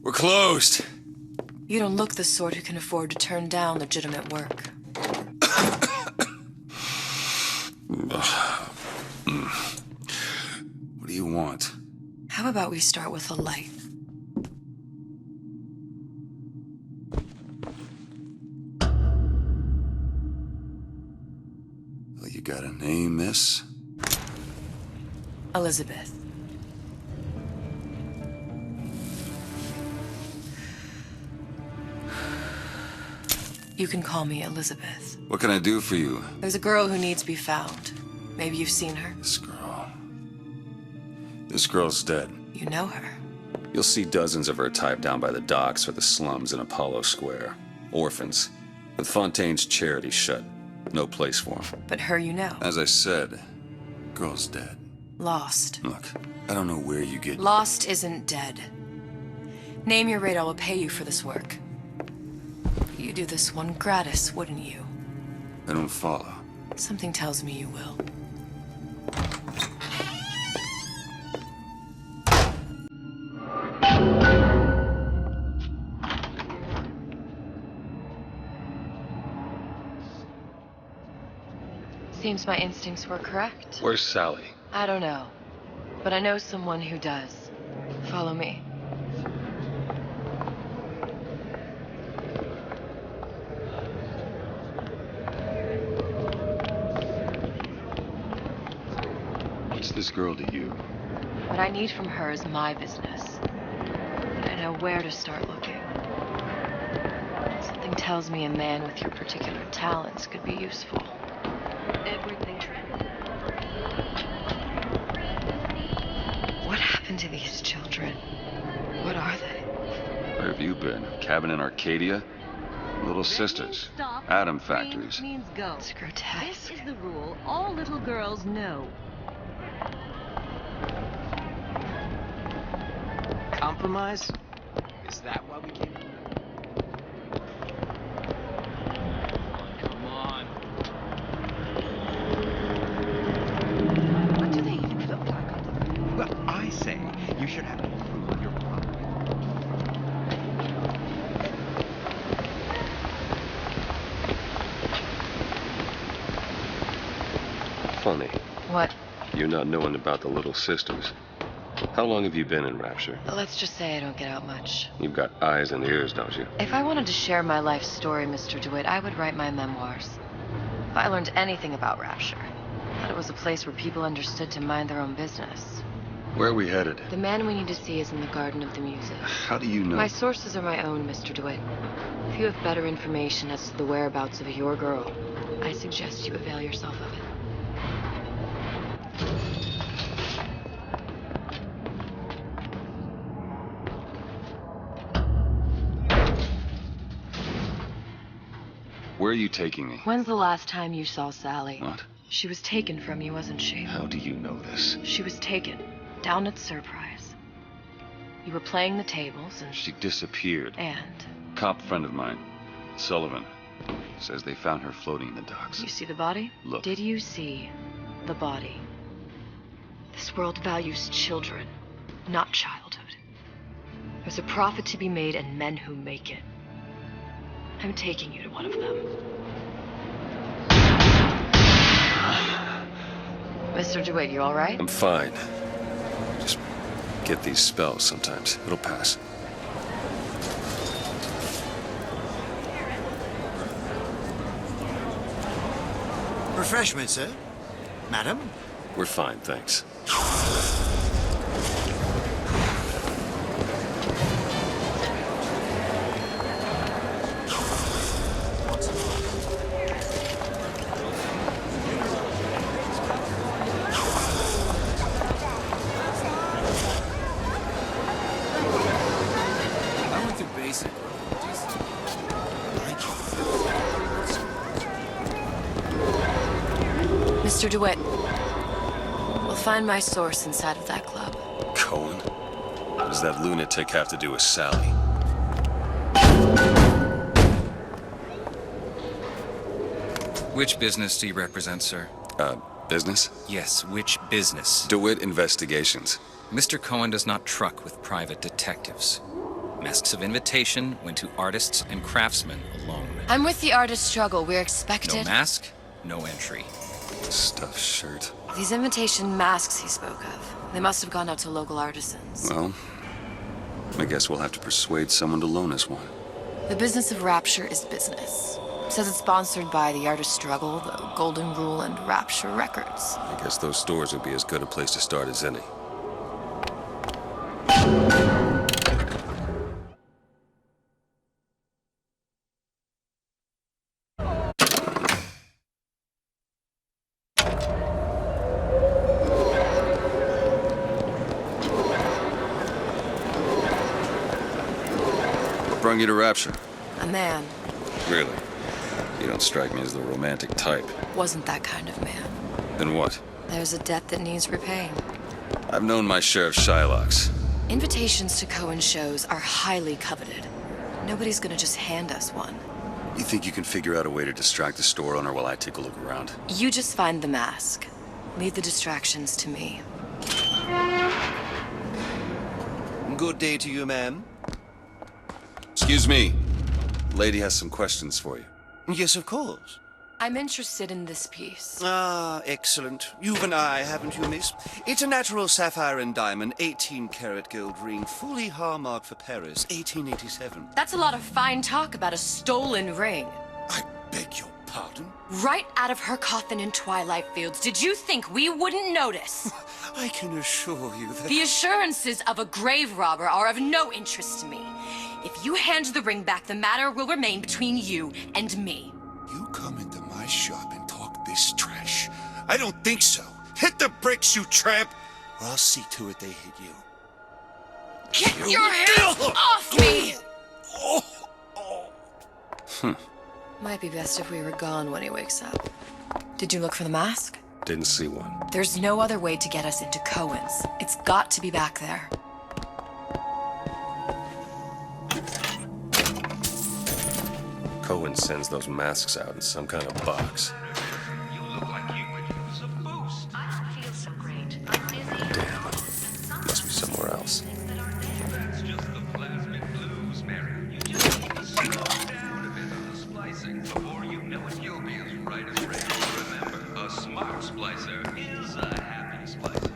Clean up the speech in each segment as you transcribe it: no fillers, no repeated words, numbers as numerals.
We're closed. You don't look the sort who can afford to turn down legitimate work. What do you want? How about we start with a light? Well, you got a name, miss? Elizabeth. You can call me Elizabeth. What can I do for you? There's a girl who needs to be found. Maybe you've seen her. This girl's dead. You know her. You'll see dozens of her type down by the docks or the slums in Apollo Square. Orphans. With Fontaine's charity shut. No place for them. But her you know. As I said, girl's dead. Lost. Look, I don't know where you get... Lost isn't dead. Name your rate, I will pay you for this work. You'd do this one gratis, wouldn't you? I don't follow. Something tells me you will. Seems my instincts were correct. Where's Sally? I don't know, but I know someone who does. Follow me. What's this girl to you? What I need from her is my business. But I know where to start looking. Something tells me a man with your particular talents could be useful. Everything. What happened to these children? What are they? Where have you been? Cabin in Arcadia? Little sisters. Atom factories. Means go. It's grotesque. This is the rule all little girls know. Compromise? Is that why we came? Come on. What do they even look like? Well, I say you should have to prove your property. Funny. What? You not knowing about the Little Sisters. How long have you been in Rapture? Let's just say I don't get out much. You've got eyes and ears, don't you? If I wanted to share my life story, Mr. DeWitt, I would write my memoirs. If I learned anything about Rapture, I thought it was a place where people understood to mind their own business. Where are we headed? The man we need to see is in the Garden of the Muses. How do you know? My sources are my own, Mr. DeWitt. If you have better information as to the whereabouts of your girl, I suggest you avail yourself of it. Where are you taking me? When's the last time you saw Sally? What? She was taken from you, wasn't she? How do you know this? She was taken, down at Surprise. You were playing the tables and... She disappeared. And? Cop friend of mine, Sullivan, says they found her floating in the docks. You see the body? Look. Did you see the body? This world values children, not childhood. There's a profit to be made and men who make it. I'm taking you to one of them. Mr. DeWitt, you all right? I'm fine. Just get these spells sometimes. It'll pass. Refreshment, sir? Madam? We're fine, thanks. Mr. DeWitt, we'll find my source inside of that club. Cohen? What does that lunatic have to do with Sally? Which business do you represent, sir? Business? Yes, which business? DeWitt Investigations. Mr. Cohen does not truck with private detectives. Masks of invitation went to artists and craftsmen alone. I'm with the artist struggle. We're No expected. mask, no entry. Stuffed shirt. These invitation masks he spoke of. They must have gone out to local artisans. Well, I guess we'll have to persuade someone to loan us one. The business of Rapture is business. Says it's sponsored by the artist struggle, the Golden Rule, and Rapture Records. I guess those stores would be as good a place to start as any. What brung you to Rapture? A man. Really? You don't strike me as the romantic type. Wasn't that kind of man. Then what? There's a debt that needs repaying. I've known my share of Shylocks. Invitations to Cohen shows are highly coveted. Nobody's gonna just hand us one. You think you can figure out a way to distract the store owner while I take a look around? You just find the mask. Leave the distractions to me. Good day to you, ma'am. Excuse me. Lady has some questions for you. Yes, of course. I'm interested in this piece. Ah, excellent. You've an eye, haven't you, miss? It's a natural sapphire and diamond, 18-karat gold ring, fully hallmarked for Paris, 1887. That's a lot of fine talk about a stolen ring. I beg your pardon? Right out of her coffin in Twilight Fields. Did you think we wouldn't notice? I can assure you that... The assurances of a grave robber are of no interest to me. If you hand the ring back, the matter will remain between you and me. You come into my shop and talk this trash? I don't think so. Hit the bricks, you tramp, or I'll see to it they hit you. Get your hands off me! Might be best if we were gone when he wakes up. Did you look for the mask? Didn't see one. There's no other way to get us into Cohen's. It's got to be back there. Cohen sends those masks out in some kind of box. You look like you could use a boost. I don't feel so great. I'm dizzy. Damn. Must be somewhere else. That's just the plasmic blues, Mary. You just need to slow down a bit on the splicing. Before you know it, you'll be as right as rain. Remember, a smart splicer is a happy splicer.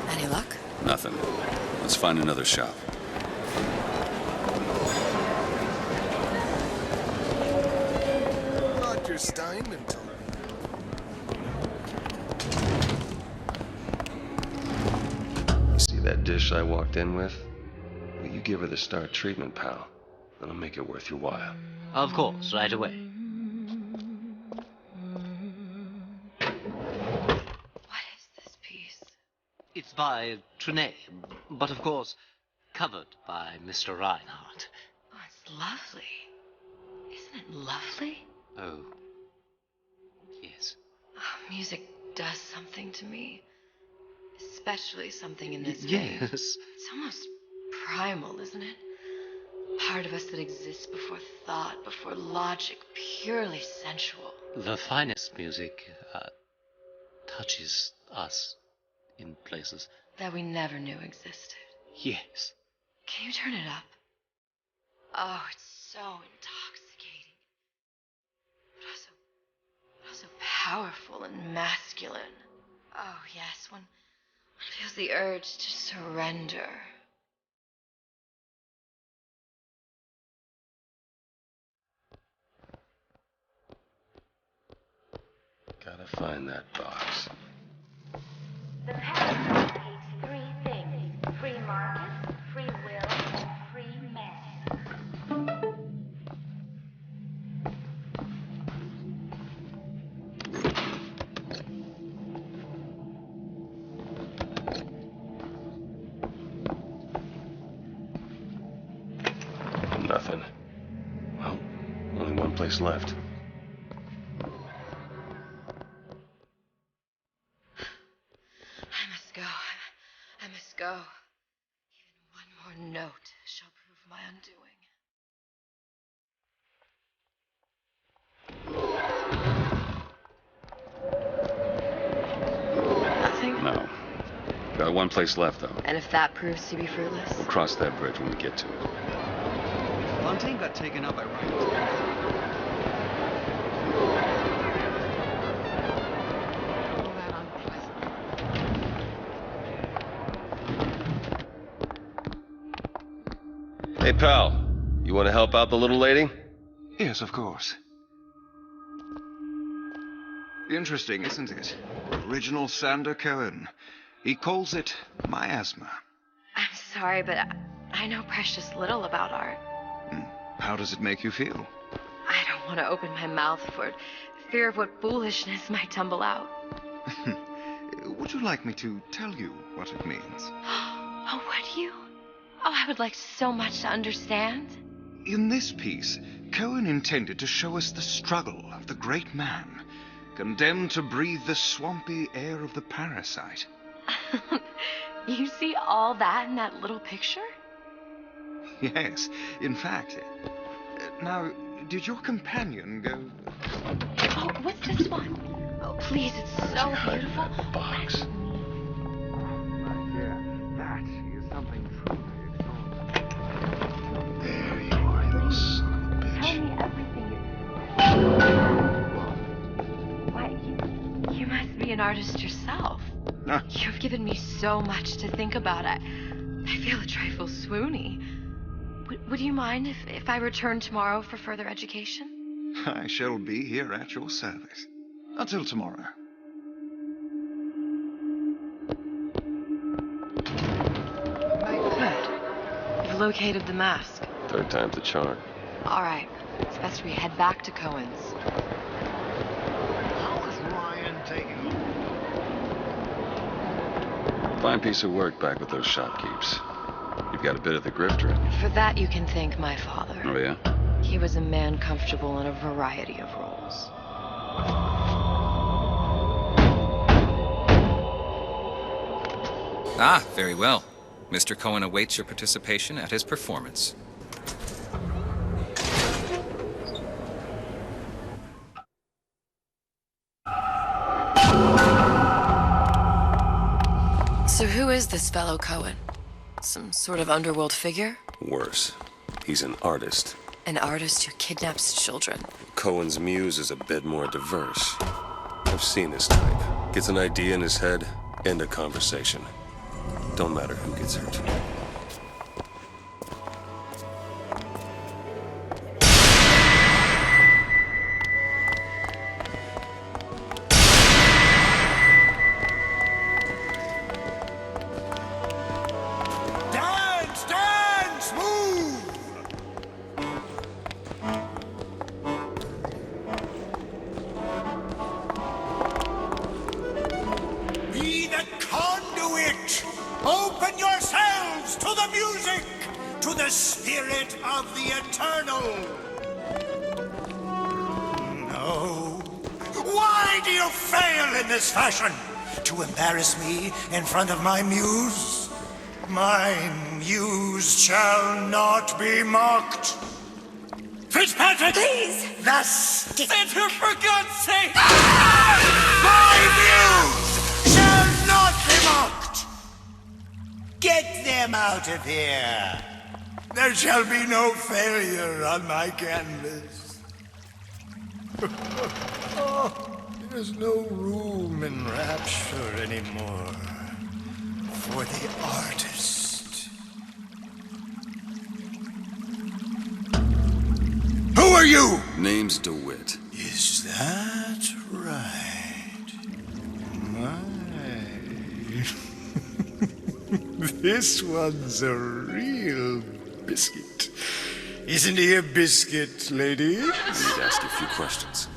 Any luck? Nothing. Let's find another shop. Dr. Steinmantel. You see that dish I walked in with? Well, you give her the star treatment, pal. That'll make it worth your while. Of course, right away. What is this piece? It's by Trenet, but of course, covered by Mr. Reinhardt. Oh, it's lovely. Isn't it lovely? Oh, yes. Oh, music does something to me. Especially something in this vein. Yes. It's almost primal, isn't it? Part of us that exists before thought, before logic, purely sensual. The finest music touches us in places. That we never knew existed. Yes. Can you turn it up? Oh, it's so intoxicating. But also powerful and masculine. Oh, yes, one feels the urge to surrender. Gotta find that box. The paragraph states three things: free market, free will, and free man. Nothing. Well, only one place left. I must go. I must go. Even one more note shall prove my undoing. Nothing? No. Got one place left, though. And if that proves to be fruitless? We'll cross that bridge when we get to it. Fontaine got taken out by riots. All that unpleasant. Hey, pal. You want to help out the little lady? Yes, of course. Interesting, isn't it? Original Sander Cohen. He calls it miasma. I'm sorry, but I know precious little about art. How does it make you feel? I don't want to open my mouth for fear of what foolishness might tumble out. Would you like me to tell you what it means? Oh, would you? Oh, I would like so much to understand. In this piece, Cohen intended to show us the struggle of the great man, condemned to breathe the swampy air of the parasite. You see all that in that little picture? Yes, in fact. Now, did your companion go... Oh, what's this one? Oh, please, it's so beautiful. Box. Yeah, that is something truly extraordinary. There you are, you little son of a bitch. Tell me everything. Why, you must be an artist yourself. Ah. You've given me so much to think about. I feel a trifle swoony. Would you mind if I return tomorrow for further education? I shall be here at your service. Until tomorrow. Good. You've located the mask. Third time's the charm. All right. It's best we head back to Cohen's. How is Ryan taking over? Fine piece of work back with those shopkeepers. You've got a bit of the grifter in you. For that, you can thank my father. Oh, yeah? He was a man comfortable in a variety of roles. Ah, very well. Mr. Cohen awaits your participation at his performance. So who is this fellow Cohen? Some sort of underworld figure? Worse. He's an artist. An artist who kidnaps children. Cohen's muse is a bit more diverse. I've seen this type. Gets an idea in his head, end a conversation. Don't matter who gets hurt. Dance! Dance! Move! Be the conduit! Open yourselves to the music! To the spirit of the eternal! No. Why do you fail in this fashion? To embarrass me in front of my muse? My muse shall not be mocked. Fitzpatrick! Please! Thus, enter for God's sake! My muse shall not be mocked! Get them out of here! There shall be no failure on my canvas. Oh, there's no room in rapture anymore for the artist. Who are you? Name's DeWitt. Is that right? This one's a real biscuit. Isn't he a biscuit, ladies? I need to ask you a few questions.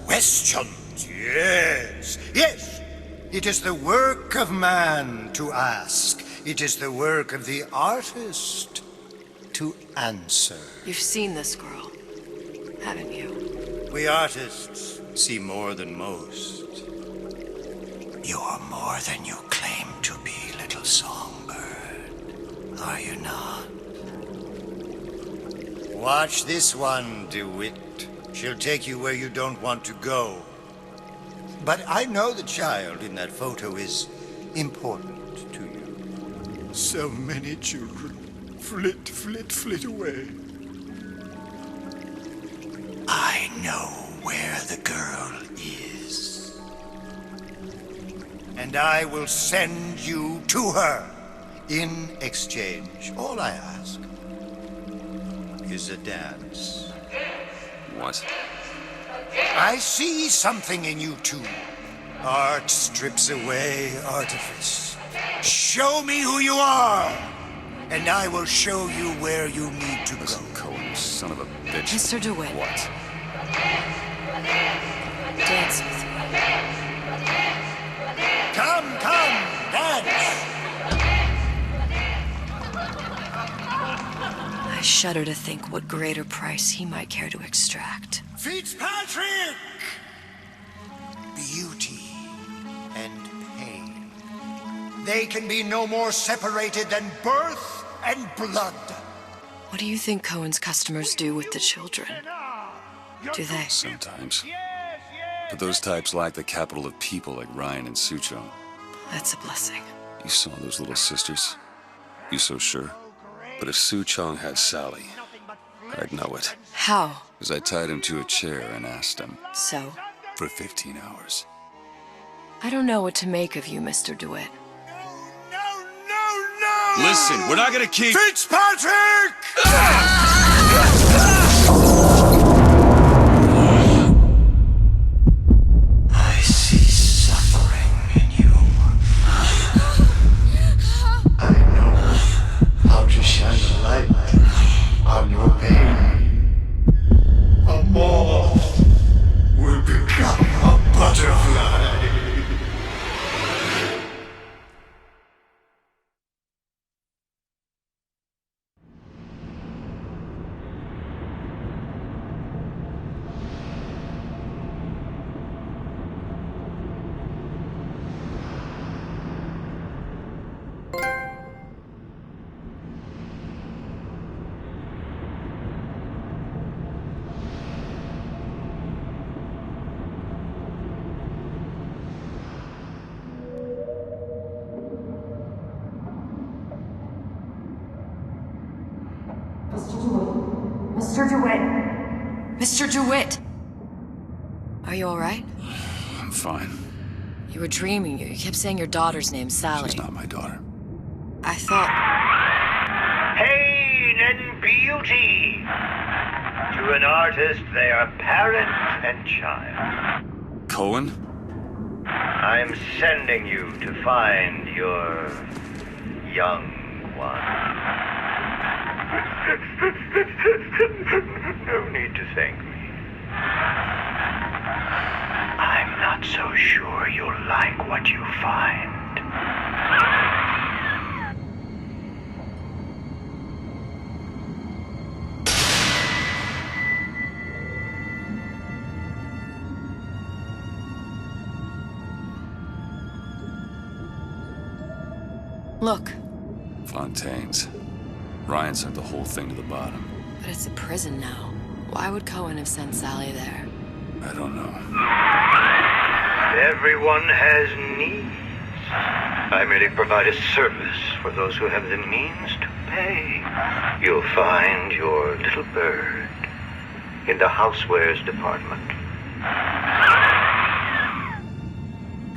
Questions, yes. Yes, it is the work of man to ask. It is the work of the artist to answer. You've seen this girl, haven't you? We artists see more than most. You're more than you claim to be, little songbird. Are you not? Watch this one, DeWitt. She'll take you where you don't want to go. But I know the child in that photo is important to you. So many children flit, flit, flit away. I know where the girl is. And I will send you to her. In exchange, all I ask is a dance. What? I see something in you two. Art strips away artifice. Show me who you are, and I will show you where you need to Listen, go. Cohen, son of a bitch. Mr. DeWitt. What? Dance with me. Come, dance! I shudder to think what greater price he might care to extract. Fitzpatrick! Beauty and pain. They can be no more separated than birth and blood. What do you think Cohen's customers do with the children? Do they? Sometimes. But those types lack the capital of people like Ryan and Suchong. That's a blessing. You saw those little sisters? You so sure? But if Suchong had Sally, I'd know it. How? Because I tied him to a chair and asked him. So? For 15 hours. I don't know what to make of you, Mr. DeWitt. No! Listen, we're not gonna keep... Fitzpatrick! I see suffering in you. I know how to shine a light on your pain. A moth will become a butterfly. Mr. DeWitt! Mr. DeWitt! Are you all right? I'm fine. You were dreaming. You kept saying your daughter's name, Sally. She's not my daughter. I thought... Pain and beauty. To an artist, they are parent and child. Cohen? I'm sending you to find your young one. No need to thank me. I'm not so sure you'll like what you find. Look. Fontaine's. Ryan sent the whole thing to the bottom. But it's a prison now. Why would Cohen have sent Sally there? I don't know. Everyone has needs. I merely provide a service for those who have the means to pay. You'll find your little bird in the housewares department.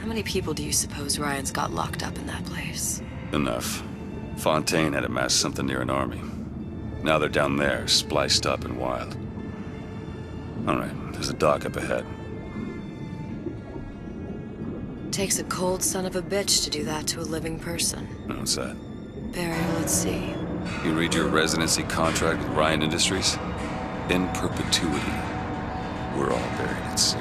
How many people do you suppose Ryan's got locked up in that place? Enough. Fontaine had amassed something near an army. Now they're down there, spliced up and wild. All right, there's a dock up ahead. Takes a cold son of a bitch to do that to a living person. What's that? Barry, let's see. You read your residency contract with Ryan Industries? In perpetuity, we're all buried at sea.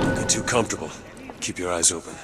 Don't get too comfortable. Keep your eyes open.